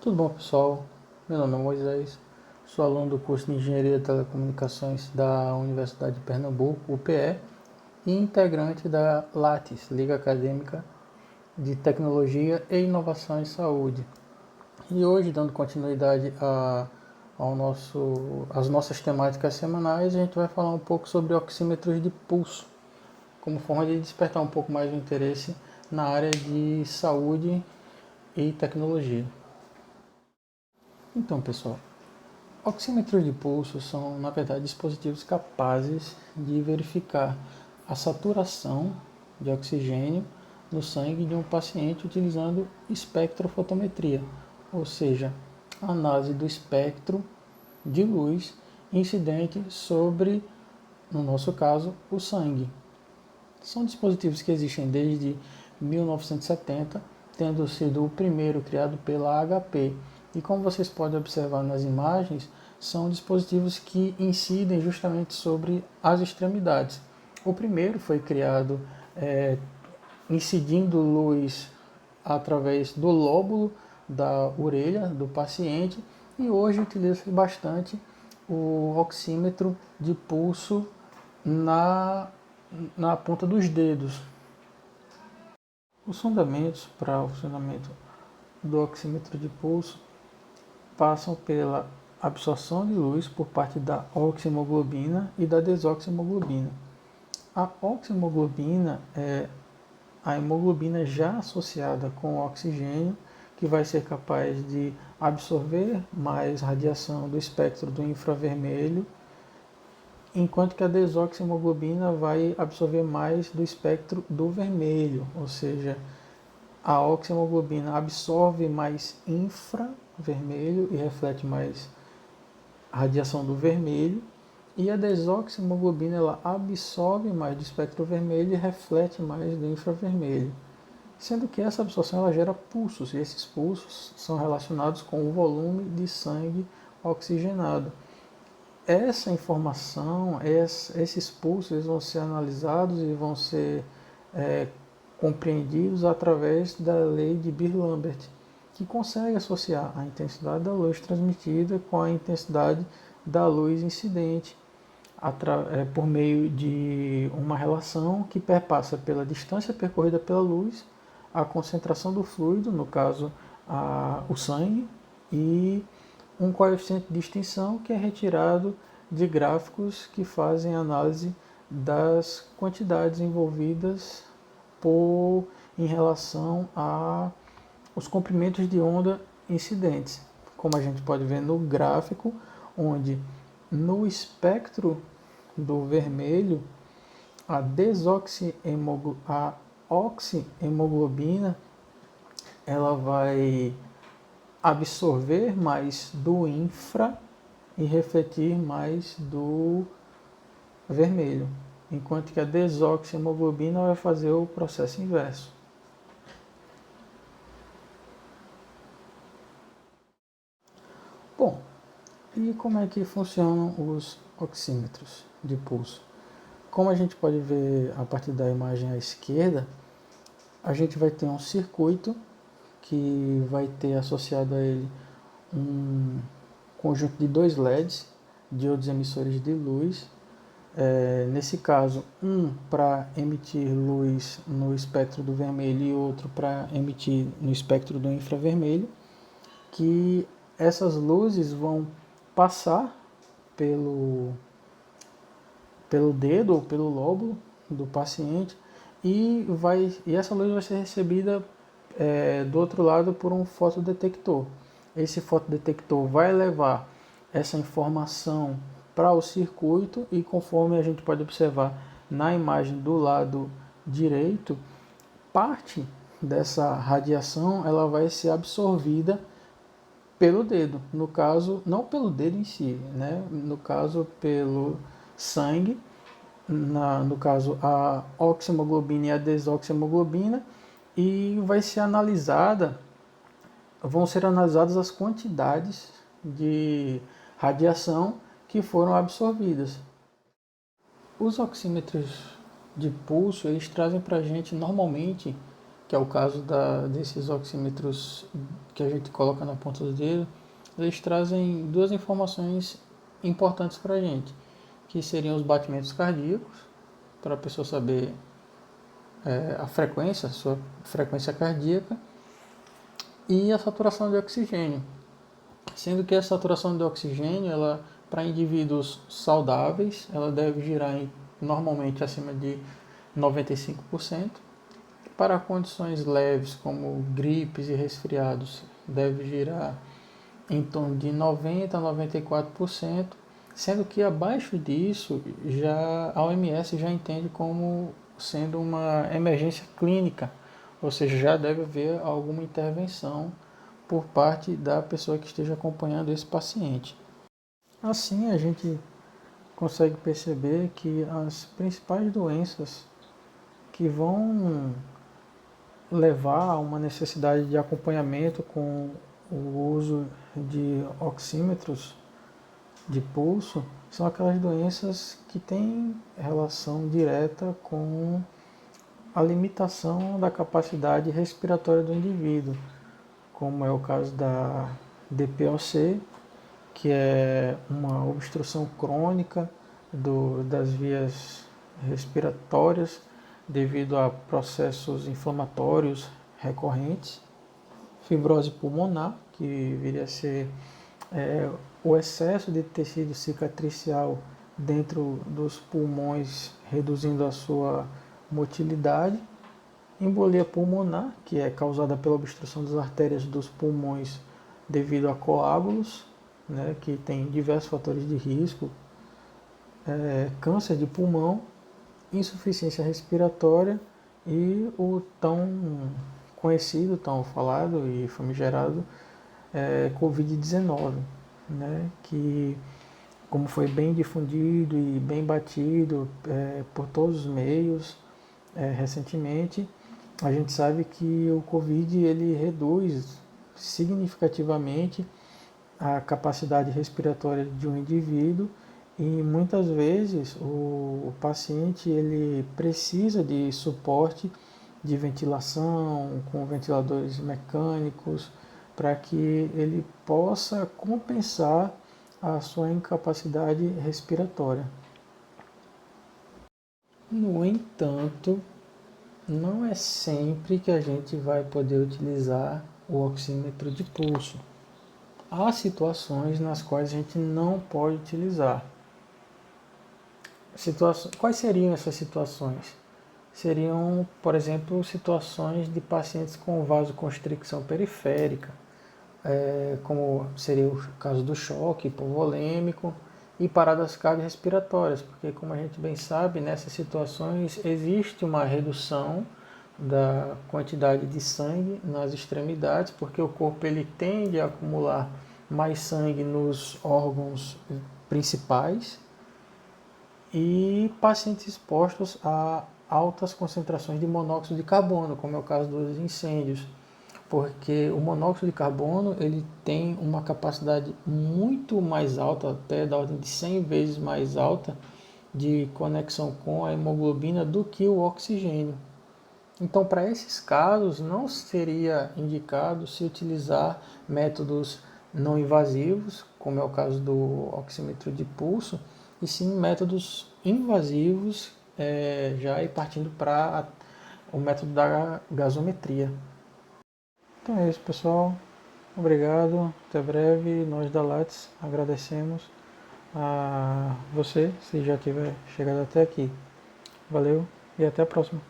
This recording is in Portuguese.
Tudo bom, pessoal? Meu nome é Moisés, sou aluno do curso de Engenharia de Telecomunicações da Universidade de Pernambuco, UPE, e integrante da Lattes, Liga Acadêmica de Tecnologia e Inovação em Saúde. E hoje, dando continuidade às nossas temáticas semanais, a gente vai falar um pouco sobre oxímetros de pulso, como forma de despertar um pouco mais o interesse na área de saúde e tecnologia. Então, pessoal, oxímetros de pulso são, na verdade, dispositivos capazes de verificar a saturação de oxigênio no sangue de um paciente utilizando espectrofotometria, ou seja, a análise do espectro de luz incidente sobre, no nosso caso, o sangue. São dispositivos que existem desde 1970, tendo sido o primeiro criado pela HP. E como vocês podem observar nas imagens, são dispositivos que incidem justamente sobre as extremidades. O primeiro foi criado incidindo luz através do lóbulo da orelha do paciente e hoje utiliza-se bastante o oxímetro de pulso na ponta dos dedos. Os fundamentos para o funcionamento do oxímetro de pulso passam pela absorção de luz por parte da oxihemoglobina e da desoxihemoglobina. A oxihemoglobina é a hemoglobina já associada com o oxigênio, que vai ser capaz de absorver mais radiação do espectro do infravermelho, enquanto que a desoxihemoglobina vai absorver mais do espectro do vermelho, ou seja, a oxihemoglobina absorve mais infravermelho e reflete mais radiação do vermelho, e a desoxihemoglobina ela absorve mais do espectro vermelho e reflete mais do infravermelho, sendo que essa absorção ela gera pulsos, e esses pulsos são relacionados com o volume de sangue oxigenado. Essa informação, esses pulsos eles vão ser analisados e vão ser compreendidos através da lei de Beer-Lambert, que consegue associar a intensidade da luz transmitida com a intensidade da luz incidente, por meio de uma relação que perpassa pela distância percorrida pela luz, a concentração do fluido, no caso o sangue, e um coeficiente de extinção que é retirado de gráficos que fazem análise das quantidades envolvidas em relação aos comprimentos de onda incidentes. Como a gente pode ver no gráfico, onde no espectro do vermelho a oxihemoglobina ela vai absorver mais do infra e refletir mais do vermelho, enquanto que a desoxihemoglobina vai fazer o processo inverso. Bom, e como é que funcionam os oxímetros de pulso? Como a gente pode ver a partir da imagem à esquerda, a gente vai ter um circuito que vai ter associado a ele um conjunto de dois LEDs, diodos emissores de luz. Nesse caso, um para emitir luz no espectro do vermelho e outro para emitir no espectro do infravermelho, que essas luzes vão passar pelo dedo ou pelo lóbulo do paciente e essa luz vai ser recebida do outro lado por um fotodetector. Esse fotodetector vai levar essa informação para o circuito e, conforme a gente pode observar na imagem do lado direito, parte dessa radiação ela vai ser absorvida pelo dedo, no caso, não pelo dedo em si, né? No caso pelo sangue, no caso a oxihemoglobina e a desoxihemoglobina, e vão ser analisadas as quantidades de radiação que foram absorvidas. Os oxímetros de pulso, eles trazem para a gente normalmente que é o caso desses oxímetros que a gente coloca na ponta do dedo, eles trazem duas informações importantes para a gente, que seriam os batimentos cardíacos, para a pessoa saber a frequência, a sua frequência cardíaca, e a saturação de oxigênio. Sendo que a saturação de oxigênio, ela, para indivíduos saudáveis, ela deve girar normalmente acima de 95%. Para condições leves, como gripes e resfriados, deve girar em torno de 90% a 94%, sendo que abaixo disso já a OMS já entende como sendo uma emergência clínica, ou seja, já deve haver alguma intervenção por parte da pessoa que esteja acompanhando esse paciente. Assim, a gente consegue perceber que as principais doenças que vão levar a uma necessidade de acompanhamento com o uso de oxímetros de pulso são aquelas doenças que têm relação direta com a limitação da capacidade respiratória do indivíduo, como é o caso da DPOC, que é uma obstrução crônica das vias respiratórias devido a processos inflamatórios recorrentes, fibrose pulmonar, que viria a ser o excesso de tecido cicatricial dentro dos pulmões, reduzindo a sua motilidade, embolia pulmonar, que é causada pela obstrução das artérias dos pulmões devido a coágulos, né, que tem diversos fatores de risco, câncer de pulmão, insuficiência respiratória e o tão conhecido, tão falado e famigerado Covid-19, né, que como foi bem difundido e bem batido por todos os meios recentemente, a gente sabe que o Covid ele reduz significativamente a capacidade respiratória de um indivíduo e muitas vezes o paciente ele precisa de suporte de ventilação com ventiladores mecânicos para que ele possa compensar a sua incapacidade respiratória. No entanto, não é sempre que a gente vai poder utilizar o oxímetro de pulso. Há situações nas quais a gente não pode utilizar. Quais seriam essas situações? Seriam, por exemplo, situações de pacientes com vasoconstricção periférica, como seria o caso do choque hipovolêmico e paradas cardiorrespiratórias, porque como a gente bem sabe, nessas situações existe uma redução da quantidade de sangue nas extremidades, porque o corpo ele tende a acumular mais sangue nos órgãos principais, e pacientes expostos a altas concentrações de monóxido de carbono, como é o caso dos incêndios, porque o monóxido de carbono ele tem uma capacidade muito mais alta, até da ordem de 100 vezes mais alta, de conexão com a hemoglobina do que o oxigênio. Então, para esses casos, não seria indicado se utilizar métodos não invasivos, como é o caso do oxímetro de pulso, e sim métodos invasivos, já ir partindo para o método da gasometria. Então é isso, pessoal. Obrigado. Até breve. Nós da Lattes agradecemos a você, se já tiver chegado até aqui. Valeu e até a próxima.